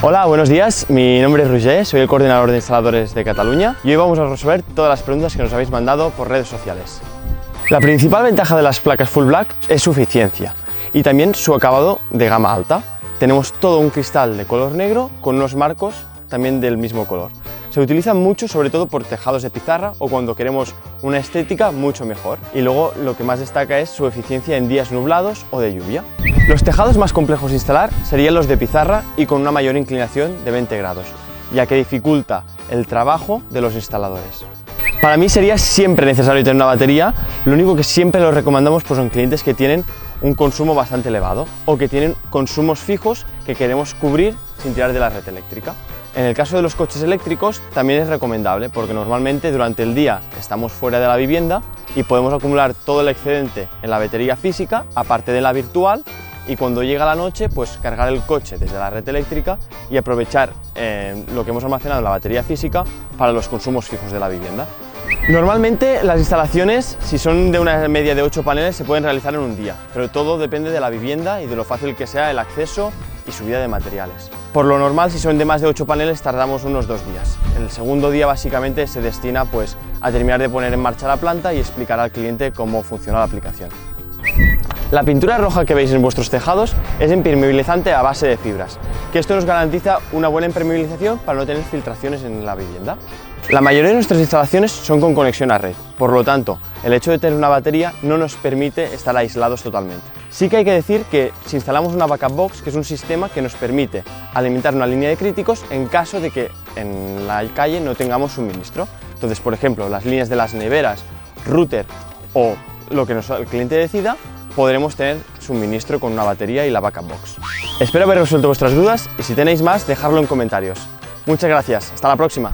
Hola, buenos días, mi nombre es Roger, soy el coordinador de instaladores de Cataluña y hoy vamos a resolver todas las preguntas que nos habéis mandado por redes sociales. La principal ventaja de las placas Full Black es su eficiencia y también su acabado de gama alta. Tenemos todo un cristal de color negro con unos marcos también del mismo color. Se utiliza mucho, sobre todo por tejados de pizarra o cuando queremos una estética mucho mejor. Y luego lo que más destaca es su eficiencia en días nublados o de lluvia. Los tejados más complejos de instalar serían los de pizarra y con una mayor inclinación de 20 grados, ya que dificulta el trabajo de los instaladores. Para mí sería siempre necesario tener una batería, lo único que siempre lo recomendamos pues son clientes que tienen un consumo bastante elevado o que tienen consumos fijos que queremos cubrir sin tirar de la red eléctrica. En el caso de los coches eléctricos también es recomendable porque normalmente durante el día estamos fuera de la vivienda y podemos acumular todo el excedente en la batería física, aparte de la virtual, y cuando llega la noche pues cargar el coche desde la red eléctrica y aprovechar lo que hemos almacenado en la batería física para los consumos fijos de la vivienda. Normalmente las instalaciones, si son de una media de 8 paneles, se pueden realizar en un día, pero todo depende de la vivienda y de lo fácil que sea el acceso y subida de materiales. Por lo normal, si son de más de 8 paneles, tardamos unos 2 días. El segundo día básicamente se destina pues, a terminar de poner en marcha la planta y explicar al cliente cómo funciona la aplicación. La pintura roja que veis en vuestros tejados es impermeabilizante a base de fibras, que esto nos garantiza una buena impermeabilización para no tener filtraciones en la vivienda. La mayoría de nuestras instalaciones son con conexión a red, por lo tanto, el hecho de tener una batería no nos permite estar aislados totalmente. Sí que hay que decir que si instalamos una backup box, que es un sistema que nos permite alimentar una línea de críticos en caso de que en la calle no tengamos suministro. Entonces, por ejemplo, las líneas de las neveras, router o lo que el cliente decida, podremos tener suministro con una batería y la backup box. Espero haber resuelto vuestras dudas y si tenéis más, dejadlo en comentarios. Muchas gracias, hasta la próxima.